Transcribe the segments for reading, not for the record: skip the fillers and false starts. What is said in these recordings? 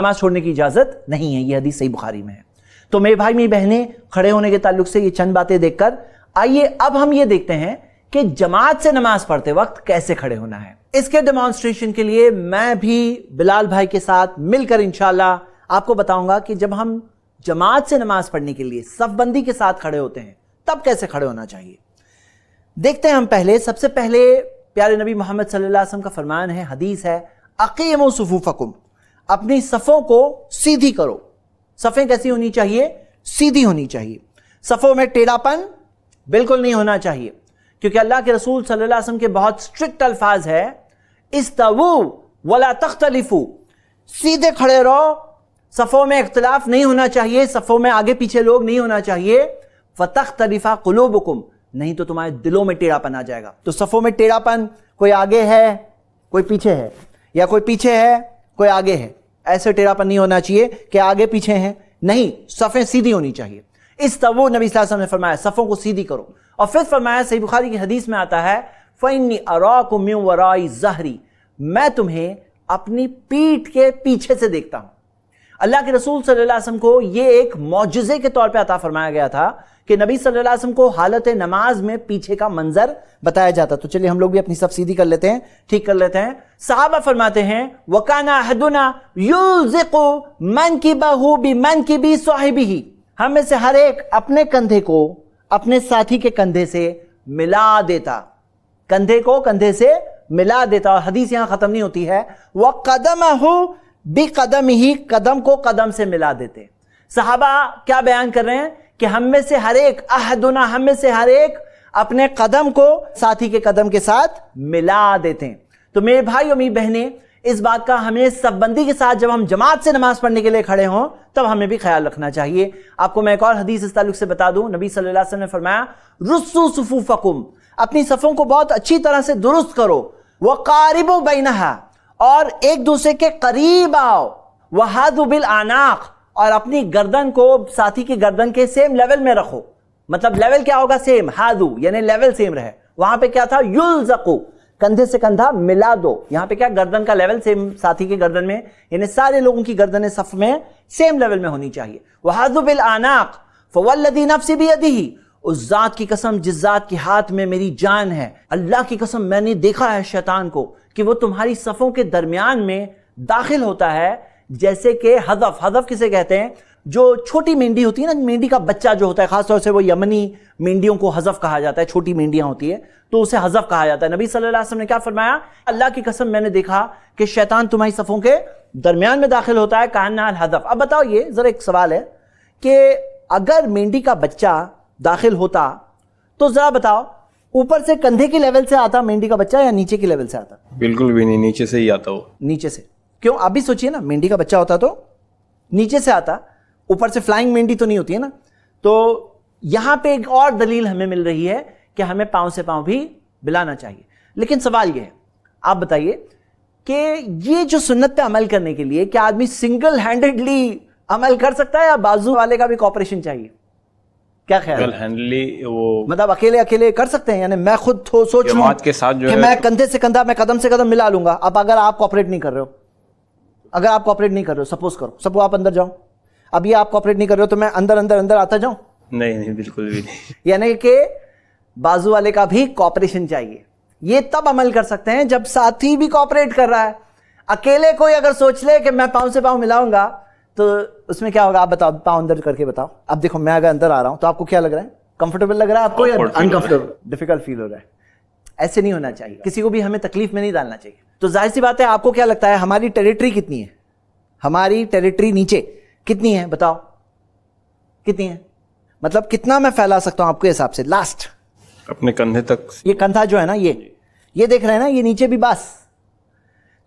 नमाज छोड़ने की इजाजत नहीं है। ये हदीस सही बुखारी में है। तो मेरे भाई मेरी बहनें, खड़े होने के ताल्लुक से ये चंद बातें देखकर आइए अब हम ये देखते हैं कि जमात से नमाज पढ़ते वक्त कैसे खड़े होना है। इसके डेमोन्स्ट्रेशन के लिए मैं भी बिलाल भाई के साथ मिलकर इंशाल्लाह आपको बताऊंगा कि जब हम जमात से नमाज पढ़ने के लिए सफबंदी के साथ खड़े होते हैं तब कैसे खड़े होना चाहिए। देखते हैं हम पहले, सबसे पहले प्यारे नबी मोहम्मद सल्लल्लाहु अलैहि वसल्लम का फरमान है, हदीस है, अकीमु सुफूफकुम, अपनी सफ़ों को सीधी करो। सफ़ें कैसी होनी चाहिए? सीधी होनी चाहिए। सफ़ों में टेढ़ापन बिल्कुल नहीं होना चाहिए, क्योंकि अल्लाह के रसूल सल्लल्लाहु अलैहि वसल्लम के बहुत स्ट्रिक्ट अल्फाज है, इस्तवू वला तख्तलिफू, सीधे खड़े रहो, सफ़ों में इख्तिलाफ नहीं होना चाहिए, सफ़ों में आगे पीछे लोग नहीं होना चाहिए। फतख्तलिफा कुलूबुकुम, नहीं तो तुम्हारे दिलों में टेढ़ापन आ जाएगा। तो सफ़ों में टेढ़ापन, कोई आगे है कोई पीछे है, या कोई पीछे है कोई आगे है, ऐसे टेढ़ापन नहीं होना चाहिए कि आगे पीछे हैं, नहीं, सफ़ें सीधी होनी चाहिए। इस तवो नबी सल्लल्लाहु अलैहि वसल्लम ने फरमाया सफ़ों को सीधी करो। और फिर फरमाया, सही बुखारी की हदीस में आता है, फ़इन्नी अराकुम मिन वराई ज़हरी, मैं तुम्हें अपनी पीठ के पीछे से देखता हूं। अल्लाह के रसूल सल्लल्लाहु अलैहि वसल्लम को यह एक मौजज़े के तौर पे अता फरमाया गया था कि नबी सल्लल्लाहु अलैहि वसल्लम को हालत नमाज में पीछे का मंजर बताया जाता। तो चलिए हम लोग भी अपनी सब सीधी कर लेते हैं, ठीक कर लेते हैं। सहाबा फरमाते हैं, वकाना अहदुना युज़िक़ु मनकिबहु बिमनकिबि साहिबिही, हम में से हर एक अपने कंधे को अपने साथी के कंधे से मिला देता, कंधे को कंधे से मिला देता। और हदीस यहां खत्म नहीं होती है, वह कदमहु बिकदमिही, कदम को कदम से मिला देते। सहाबा क्या बयान कर रहे हैं कि हम में से हर एक, अहदुना, हम में से हर एक अपने कदम को साथी के कदम के साथ मिला देते हैं। तो मेरे भाई और मेरी बहनें, इस बात का हमें सफबंदी के साथ जब हम जमात से नमाज पढ़ने के लिए खड़े हों तब हमें भी ख्याल रखना चाहिए। आपको मैं एक और हदीस इस ताल्लुक से बता दूं, नबी सल्लल्लाहु अलैहि वसल्लम ने फरमाया, रुस्सू सुफूफकुम, अपनी सफ़ों को बहुत अच्छी तरह से दुरुस्त करो, वक़ारिबू बैनहा, और एक दूसरे के करीब आओ, वहादु बिल आनाक, और अपनी गर्दन को साथी की गर्दन के सेम लेवल में रखो। मतलब लेवल क्या होगा? सेम, हादू यानी लेवल सेम रहे। वहां पे क्या था? युल्ज़क़ु, कंधे से कंधा मिला दो। यहां पे क्या? गर्दन का लेवल सेम साथी की गर्दन में, यानी सारे लोगों की गर्दनें सफ में सेम लेवल में होनी चाहिए। वहादु बिल आनाक फवल्लदी नफ्सी बियदिही, उस जात की कसम जिस जात के हाथ में मेरी जान है, अल्लाह की कसम मैंने देखा है शैतान को कि वो तुम्हारी सफ़ों के दरमियान में दाखिल होता है जैसे कि हज़फ। हज़फ किसे कहते हैं? जो छोटी मेंढी होती है ना, मेंढी का बच्चा जो होता है, खासतौर से वो यमनी मेंढियों को हज़फ कहा जाता है, छोटी मेंढियां होती है तो उसे हज़फ कहा जाता है। नबी सल्लल्लाहु अलैहि वसल्लम ने क्या फरमाया? अल्लाह की कसम मैंने देखा कि शैतान तुम्हारी सफ़ों के दरमियान में दाखिल होता है, कान्नाल हज़फ। अब बताओ, ये जरा एक सवाल है कि अगर मेंढी का बच्चा दाखिल होता तो जरा बताओ, ऊपर से कंधे के लेवल से आता मेंढी का बच्चा या नीचे के लेवल से आता? बिल्कुल भी नहीं, नीचे से ही आता हो। नीचे से। क्यों? आप भी सोचिए ना, मेंढी का बच्चा होता तो नीचे से आता, ऊपर से फ्लाइंग मेंढी तो नहीं होती है ना। तो यहां पे एक और दलील हमें मिल रही है कि हमें पांव से पांव भी मिलाना चाहिए। लेकिन सवाल यह है, आप बताइए कि ये जो सुन्नत पे अमल करने के लिए क्या आदमी सिंगल हैंडेडली अमल कर सकता है या बाजू वाले का भी कॉपरेशन चाहिए? क्या ख्याल है? वो मतलब अकेले अकेले कर सकते हैं? यानी मैं खुद सोच लूं के साथ जो कि है, मैं कंधे से कंधा, मैं कदम से कदम मिला लूंगा। अब अगर आप कॉपरेट नहीं कर रहे हो, अगर आप कॉपरेट नहीं कर रहे हो, सपोज करो, सब आप अंदर जाओ, अब ये आप कॉपरेट नहीं कर रहे हो तो मैं अंदर अंदर अंदर आता जाऊं? नहीं, बिल्कुल भी नहीं। यानी कि बाजू वाले का भी कॉपरेशन चाहिए। ये तब अमल कर सकते हैं जब साथी भी कॉपरेट कर रहा है। अकेले कोई अगर सोच ले कि मैं पांव से पांव मिलाऊंगा तो उसमें क्या होगा? आप बताओ, पांव अंदर करके बताओ। अब देखो, मैं अगर अंदर आ रहा हूं तो आपको क्या लग रहा है? कंफर्टेबल लग रहा है आपको या अनकंफर्टेबल, डिफिकल्ट फील हो रहा है? ऐसे नहीं होना चाहिए, किसी को भी हमें तकलीफ में नहीं डालना चाहिए। तो जाहिर सी बात है, आपको क्या लगता है हमारी टेरिटरी कितनी है? हमारी टेरिटरी नीचे कितनी है? बताओ कितनी है? मतलब कितना मैं फैला सकता हूं आपके हिसाब से? लास्ट अपने कंधे तक। ये कंधा जो है ना, ये देख रहे हैं ना, ये नीचे भी बस।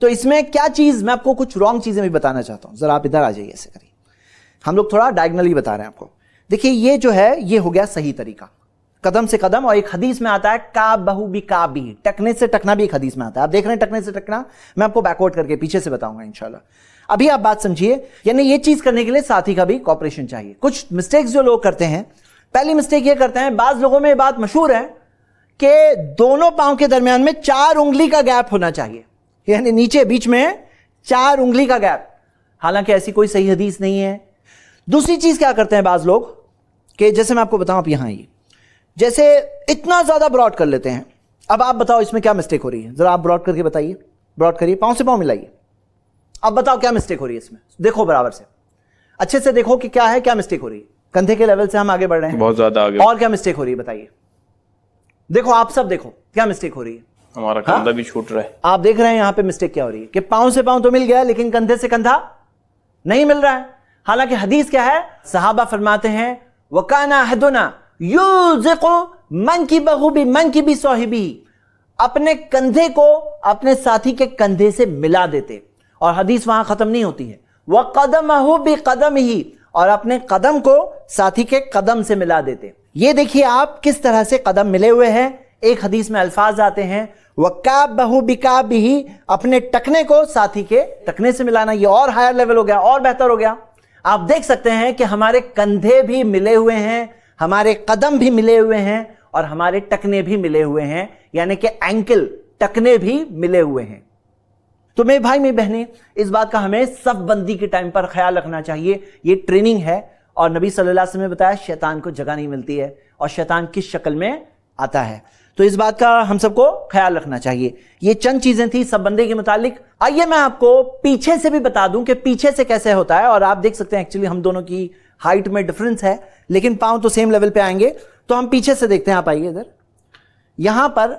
तो इसमें क्या चीज, मैं आपको कुछ रॉन्ग चीजें भी बताना चाहता हूं। जरा आप इधर आ जाइए, ऐसे करिए, हम लोग थोड़ा डायगनली बता रहे हैं आपको। देखिए, ये जो है ये हो गया सही तरीका, कदम से कदम। और एक हदीस में आता है का बहु भी का भी, टकने से टकना भी एक हदीस में आता है। आप देख रहे हैं टकने से टकना, मैं आपको बैकवर्ड करके पीछे से बताऊंगा इंशाल्लाह। अभी आप बात समझिए, यानी ये चीज करने के लिए साथी का भी कॉपरेशन चाहिए। कुछ मिस्टेक्स जो लोग करते हैं, पहली मिस्टेक ये करते हैं, बाज लोगों में ये बात मशहूर है कि दोनों पांव के दरमियान में 4 उंगली का गैप होना चाहिए, यानी नीचे बीच में 4 उंगली का गैप। हालांकि ऐसी कोई सही हदीस नहीं है। दूसरी चीज क्या करते हैं बाज लोग कि जैसे मैं आपको बताऊं, आप यहां आइए, जैसे इतना ज्यादा ब्रॉड कर लेते हैं। अब आप बताओ इसमें क्या मिस्टेक हो रही है, जरा आप ब्रॉड करके बताइए, ब्रॉड करिए, पांव से पांव मिलाइए। अब बताओ क्या मिस्टेक हो रही है इसमें, देखो बराबर से, अच्छे से देखो कि क्या है, क्या मिस्टेक हो रही है। कंधे के लेवल से हम आगे बढ़ रहे हैं, बहुत ज्यादा आगे। और क्या मिस्टेक हो रही है बताइए, देखो आप सब देखो क्या मिस्टेक हो रही है। हमारा कंधा भी छूट रहा है। आप देख रहे हैं यहां पे मिस्टेक क्या हो रही है कि पांव से पांव तो मिल गया लेकिन कंधे से कंधा नहीं मिल रहा है। हालांकि हदीस क्या है, सहाबा फरमाते हैं वकाना अहदुना युज़िक़ु मनकिबहु बिमनकिबि साहिबी, अपने कंधे को अपने साथी के कंधे से मिला देते। और हदीस वहां खत्म नहीं होती है, वक़दमहु बिक़दमिही, और अपने कदम को साथी के कदम से मिला देते। ये देखिए आप किस तरह से कदम मिले हुए हैं। एक हदीस में अल्फाज आते हैं वकाबहु बिकाबिही, अपने टकने को साथी के टकने से मिलाना। ये और हायर लेवल हो गया, और बेहतर हो गया। आप देख सकते हैं कि हमारे कंधे भी मिले हुए हैं, हमारे कदम भी मिले हुए हैं, और हमारे टकने भी मिले हुए हैं, यानी कि एंकल टकने भी मिले हुए हैं। तो मेरे भाई मेरी बहनें, इस बात का हमें सफ बंदी के टाइम पर ख्याल रखना चाहिए। ये ट्रेनिंग है, और नबी सल्लल्लाहु अलैहि वसल्लम ने बताया शैतान को जगह नहीं मिलती है, और शैतान किस शक्ल में आता है। तो इस बात का हम सबको ख्याल रखना चाहिए। ये चंद चीजें थी सब बंदे के मुतालिक। आइए मैं आपको पीछे से भी बता दूं कि पीछे से कैसे होता है। और आप देख सकते हैं एक्चुअली हम दोनों की हाइट में डिफरेंस है, लेकिन पांव तो सेम लेवल पे आएंगे। तो हम पीछे से देखते हैं, आप आइए इधर। यहां पर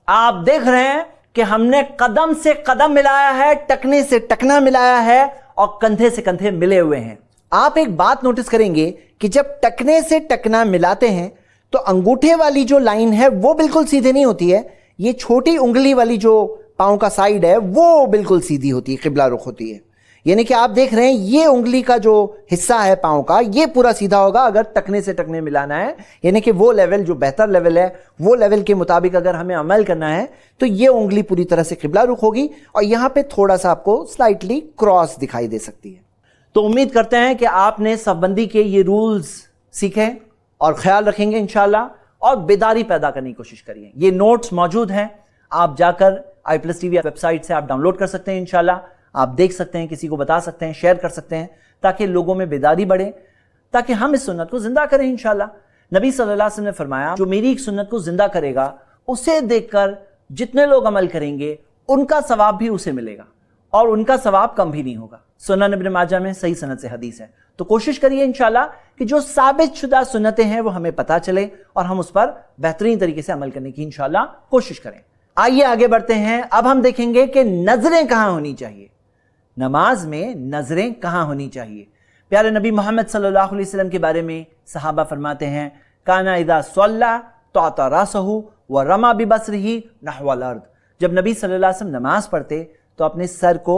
आप देख रहे हैं कि हमने कदम से कदम मिलाया है, टकने से टकना मिलाया है, और कंधे से कंधे मिले हुए हैं। आप एक बात नोटिस करेंगे कि जब टकने से टकना मिलाते हैं तो अंगूठे वाली जो लाइन है वो बिल्कुल सीधी नहीं होती है। ये छोटी उंगली वाली जो पांव का साइड है वो बिल्कुल सीधी होती है, किबला रुख होती है। यानी कि आप देख रहे हैं ये उंगली का जो हिस्सा है पांव का, ये पूरा सीधा होगा अगर टकने से टकने मिलाना है। यानी कि वो लेवल जो बेहतर लेवल है, वो लेवल के मुताबिक अगर हमें अमल करना है तो ये उंगली पूरी तरह से किबला रुख होगी, और यहां पे थोड़ा सा आपको स्लाइटली क्रॉस दिखाई दे सकती है। तो उम्मीद करते हैं कि आपने सफबंदी के ये रूल्स सीखे और ख्याल रखेंगे इंशाल्लाह, और बेदारी पैदा करने की कोशिश करिए। ये नोट्स मौजूद हैं, आप जाकर i+ TV वेबसाइट से आप डाउनलोड कर सकते हैं। इंशाल्लाह आप देख सकते हैं, किसी को बता सकते हैं, शेयर कर सकते हैं, ताकि लोगों में बेदारी बढ़े, ताकि हम इस सुन्नत को जिंदा करें इंशाल्लाह। नबी सल्लल्लाहु अलैहि वसल्लम ने फरमाया जो मेरी एक सुन्नत को जिंदा करेगा, उसे देखकर जितने लोग अमल करेंगे उनका सवाब भी उसे मिलेगा, और उनका सवाब कम भी नहीं होगा। सुनन इब्न माजा में सही सनद से हदीस है। तो कोशिश करिए इंशाल्लाह कि जो साबित शुदा सुन्नतें हैं वो हमें पता चले, और हम उस पर बेहतरीन तरीके से अमल करने की इंशाल्लाह कोशिश करें। आइए आगे बढ़ते हैं। अब हम देखेंगे कि नजरें कहां होनी चाहिए, नमाज में नजरें कहां होनी चाहिए। प्यारे नबी मोहम्मद सल्लल्लाहु अलैहि वसल्लम के बारे में सहाबा फरमाते हैं काना इदा सल्ला तअता रासहु व रमा बिबसरिही नहवल अर्द। जब नबी सल्लल्लाहु अलैहि वसल्लम नमाज पढ़ते तो अपने सर को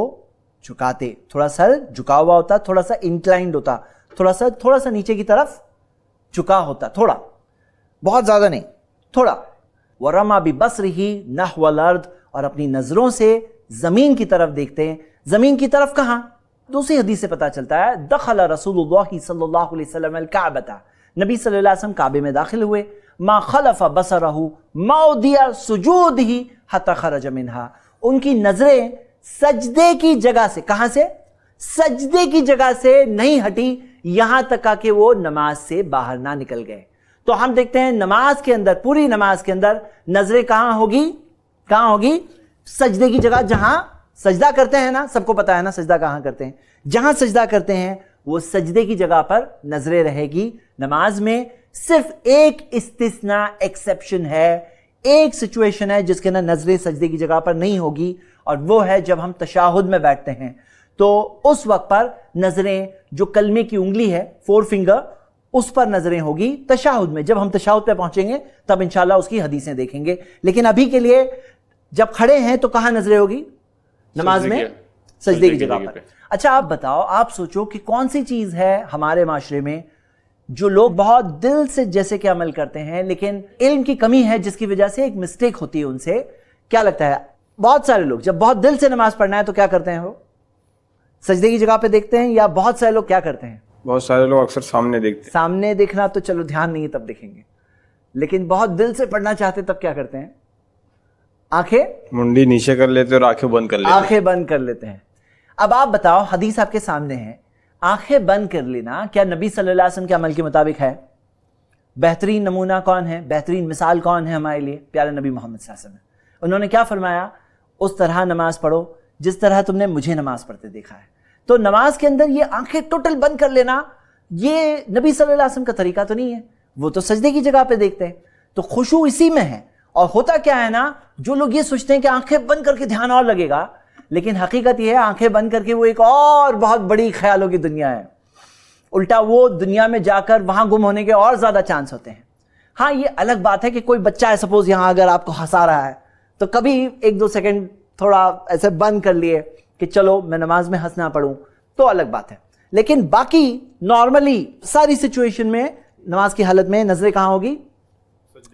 झुकाते, थोड़ा सर झुका हुआ होता, थोड़ा सा इंक्लाइंड होता, थोड़ा सा नीचे की तरफ झुका होता, थोड़ा, बहुत ज्यादा नहीं, थोड़ा। वरमा बिबसरिही नहवल अर्द, और अपनी नजरों से जमीन की तरफ देखते हैं। जमीन की तरफ कहां? दूसरी हदीस से पता चलता है दखल रसूलुल्लाह सल्लल्लाहु अलैहि वसल्लम अल काबता, नबी सल्लल्लाहु अलैहि वसल्लम काबे में दाखिल हुए। मा खलफ बसरहु मौदिया सुजूदिही हत्ता खरज मिनहा, उनकी नजरें सजदे की जगह से, कहां से? सजदे की जगह से नहीं हटी यहां तक कि वो नमाज से बाहर ना निकल गए। तो हम देखते हैं नमाज के अंदर, पूरी नमाज के अंदर नजरें कहां होगी? कहां होगी? सजदे की जगह, जहां सजदा करते हैं ना, सबको पता है ना सजदा कहां करते हैं, जहां सजदा करते हैं वो सजदे की जगह पर नजरें रहेगी। नमाज में सिर्फ एक इस्तिस्ना, एक्सेप्शन है, एक सिचुएशन है जिसके अंदर नजरें सजदे की जगह पर नहीं होगी, और वो है जब हम तशाहुद में बैठते हैं। तो उस वक्त पर नजरें, जो कलमे की उंगली है, 4 फिंगर, उस पर नजरें होगी तशाहुद में। जब हम तशाहुद पे पहुंचेंगे तब इंशाल्लाह उसकी हदीसें देखेंगे। लेकिन अभी के लिए जब खड़े हैं तो कहां नजरें होगी? नमाज में सजदे की जगह पर। अच्छा आप बताओ, आप सोचो कि कौन सी चीज है हमारे माशरे में जो लोग बहुत दिल से जैसे कि अमल करते हैं, लेकिन इल्म की कमी है जिसकी वजह से एक मिस्टेक होती है उनसे। क्या लगता है? बहुत सारे लोग जब बहुत दिल से नमाज पढ़ना है तो क्या करते हैं? वो सजदे की जगह पे देखते हैं, या बहुत सारे लोग क्या करते हैं? बहुत सारे लोग अक्सर सामने देखते हैं। सामने देखना तो चलो ध्यान नहीं है तब देखेंगे, लेकिन बहुत दिल से पढ़ना चाहते तब क्या करते हैं? आंखें मुंडी नीचे कर लेते और आंखें बंद कर लेते। आंखें बंद कर लेते हैं। اب آپ بتاؤ, حدیث آپ کے سامنے ہے, آنکھیں بند کر لینا کیا نبی صلی اللہ علیہ وسلم کے عمل کے مطابق ہے؟ بہترین نمونہ کون ہے, بہترین مثال کون ہے ہمارے لیے؟ پیارے نبی محمد صلی اللہ علیہ وسلم. انہوں نے کیا فرمایا؟ اس طرح نماز پڑھو جس طرح تم نے مجھے نماز پڑھتے دیکھا ہے. تو نماز کے اندر یہ آنکھیں ٹوٹل بند کر لینا, یہ نبی صلی اللہ علیہ وسلم کا طریقہ تو نہیں ہے. وہ تو سجدے کی جگہ پہ دیکھتے ہیں, تو خشوع اسی میں ہے. اور ہوتا کیا ہے نا, جو لوگ یہ سوچتے ہیں کہ آنکھیں بند کر کے دھیان اور لگے گا, لیکن حقیقت یہ ہے آنکھیں بند کر کے وہ ایک اور بہت بڑی خیالوں کی دنیا ہے. الٹا وہ دنیا میں جا کر وہاں گم ہونے کے اور زیادہ چانس ہوتے ہیں. ہاں یہ الگ بات ہے کہ کوئی بچہ ہے سپوز یہاں اگر آپ کو ہنسا رہا ہے تو کبھی 1-2 سیکنڈ تھوڑا ایسے بند کر لیے کہ چلو میں نماز میں ہنسنا پڑھوں, تو الگ بات ہے. لیکن باقی نارملی ساری سچویشن میں نماز کی حالت میں نظریں کہاں ہوگی؟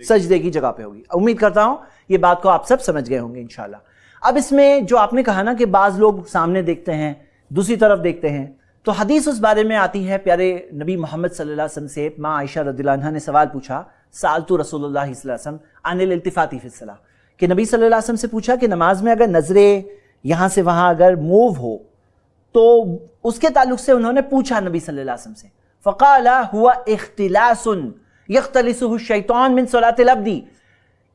سجدے کی جگہ پہ ہوگی. امید کرتا ہوں یہ بات کو آپ سب سمجھ گئے ہوں گے انشاءاللہ. اب اس میں جو آپ نے کہا نا کہ بعض لوگ سامنے دیکھتے ہیں دوسری طرف دیکھتے ہیں, تو حدیث اس بارے میں آتی ہے. پیارے نبی محمد صلی اللہ علیہ وسلم سے ماں عائشہ رضی اللہ عنہا نے سوال پوچھا, سألت رسول اللہ صلی اللہ علیہ وسلم عن الالتفات فی الصلاۃ, کہ نبی صلی اللہ علیہ وسلم سے پوچھا کہ نماز میں اگر نظریں یہاں سے وہاں اگر موو ہو تو اس کے تعلق سے انہوں نے پوچھا نبی صلی اللہ علیہ وسلم سے. فقال هو اختلاس یختلسہ الشیطان من صلاۃ العبد,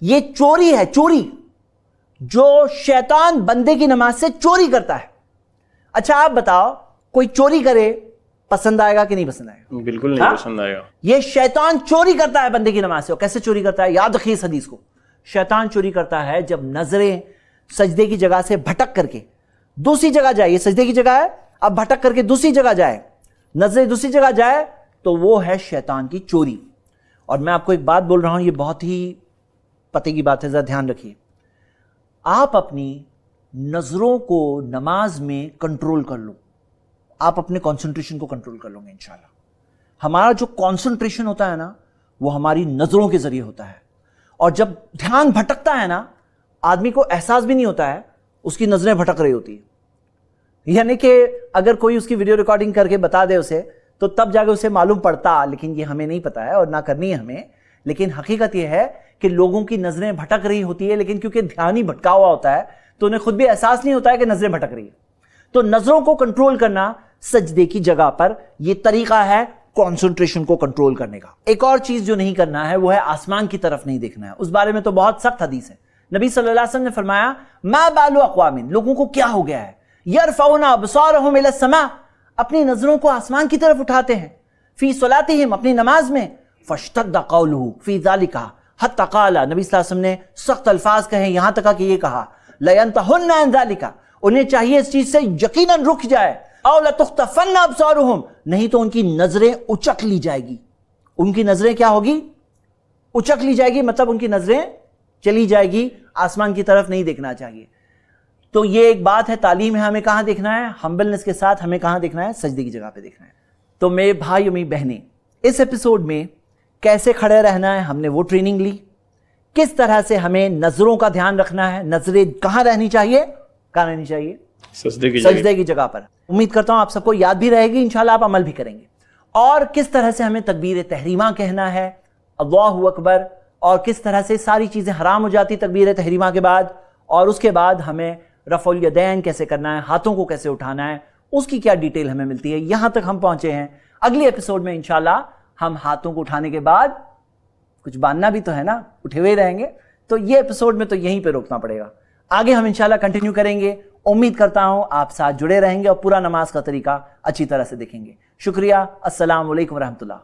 یہ چوری ہے, چوری جو شیطان بندے کی نماز سے چوری کرتا ہے. اچھا آپ بتاؤ کوئی چوری کرے پسند آئے گا کہ نہیں پسند آئے گا؟ بالکل نہیں پسند آئے گا. یہ شیطان چوری کرتا ہے بندے کی نماز سے. اور کیسے چوری کرتا ہے؟ یاد رکھیے اس حدیث کو. شیطان چوری کرتا ہے جب نظریں سجدے کی جگہ سے بھٹک کر کے دوسری جگہ جائے. یہ سجدے کی جگہ ہے, اب بھٹک کر کے دوسری جگہ جائے, نظریں دوسری جگہ جائے, تو وہ ہے شیطان کی چوری. اور میں آپ کو ایک بات بول رہا ہوں, یہ بہت ہی پتے کی بات ہے, ذرا دھیان رکھیے. آپ اپنی نظروں کو نماز میں کنٹرول کر لو, آپ اپنے کانسنٹریشن کو کنٹرول کر لو گے انشاءاللہ. ہمارا جو کانسنٹریشن ہوتا ہے نا وہ ہماری نظروں کے ذریعے ہوتا ہے. اور جب دھیان بھٹکتا ہے نا, آدمی کو احساس بھی نہیں ہوتا ہے اس کی نظریں بھٹک رہی ہوتی ہیں. یعنی کہ اگر کوئی اس کی ویڈیو ریکارڈنگ کر کے بتا دے اسے تو تب جا کے اسے معلوم پڑتا, لیکن یہ ہمیں نہیں پتا ہے اور نہ کرنی ہے ہمیں. لیکن حقیقت یہ ہے کہ لوگوں کی نظریں بھٹک رہی ہوتی ہے, لیکن کیونکہ دھیان ہی بھٹکا ہوا ہوتا ہے تو انہیں خود بھی احساس نہیں ہوتا ہے کہ نظریں بھٹک رہی ہیں. تو نظروں کو کنٹرول کرنا سجدے کی جگہ پر یہ طریقہ ہے کانسنٹریشن کو کنٹرول کرنے کا. ایک اور چیز جو نہیں کرنا ہے وہ ہے آسمان کی طرف نہیں دیکھنا ہے. اس بارے میں تو بہت سخت حدیث ہے. نبی صلی اللہ علیہ وسلم نے فرمایا ما بال اقوام, لوگوں کو کیا ہو گیا ہے, یرفعون ابصارهم الى السماء, اپنی نظروں کو آسمان کی طرف اٹھاتے ہیں, فی صلاتهم, اپنی نماز میں, فاشتد قوله فی ذلک, حتی قال, نبی صلی اللہ علیہ وسلم نے سخت الفاظ کہے, یہاں تک کہ یہ کہا لینتہن عن ذلک, انہیں چاہیے اس چیز سے یقیناً رک جائے, او لتختفن ابصارهم, نہیں تو ان کی نظریں اچک لی جائے گی. ان کی نظریں کیا ہوگی؟ اچک لی جائے گی, مطلب ان کی نظریں چلی جائے گی, آسمان کی طرف نہیں دیکھنا چاہیے. تو یہ ایک بات ہے, تعلیم ہے, ہمیں کہاں دیکھنا ہے؟ ہمبلنس کے ساتھ ہمیں کہاں دیکھنا ہے؟ سجدے کی جگہ پہ دیکھنا ہے. تو میرے بھائی اور میری بہنیں, اس ایپیسوڈ میں کیسے کھڑے رہنا ہے ہم نے وہ ٹریننگ لی, کس طرح سے ہمیں نظروں کا دھیان رکھنا ہے, نظریں کہاں رہنی چاہیے, کہاں رہنی چاہیے؟ سجدے کی جگہ پر. امید کرتا ہوں آپ سب کو یاد بھی رہے گی, انشاءاللہ آپ عمل بھی کریں گے. اور کس طرح سے ہمیں تکبیر تحریمہ کہنا ہے, اللہ اکبر, اور کس طرح سے ساری چیزیں حرام ہو جاتی تکبیر تحریمہ کے بعد, اور اس کے بعد ہمیں رفع الیدین کیسے کرنا ہے, ہاتھوں کو کیسے اٹھانا ہے, اس کی کیا ڈیٹیل ہمیں ملتی ہے. یہاں تک ہم پہنچے ہیں. اگلی ایپیسوڈ میں انشاءاللہ ہم ہاتھوں کو اٹھانے کے بعد کچھ باندھنا بھی تو ہے نا, اٹھے ہوئے رہیں گے, تو یہ ایپیسوڈ میں تو یہیں پہ روکنا پڑے گا. آگے ہم انشاءاللہ کنٹینیو کریں گے. امید کرتا ہوں آپ ساتھ جڑے رہیں گے اور پورا نماز کا طریقہ اچھی طرح سے دیکھیں گے. شکریہ. السلام علیکم ورحمۃ اللہ.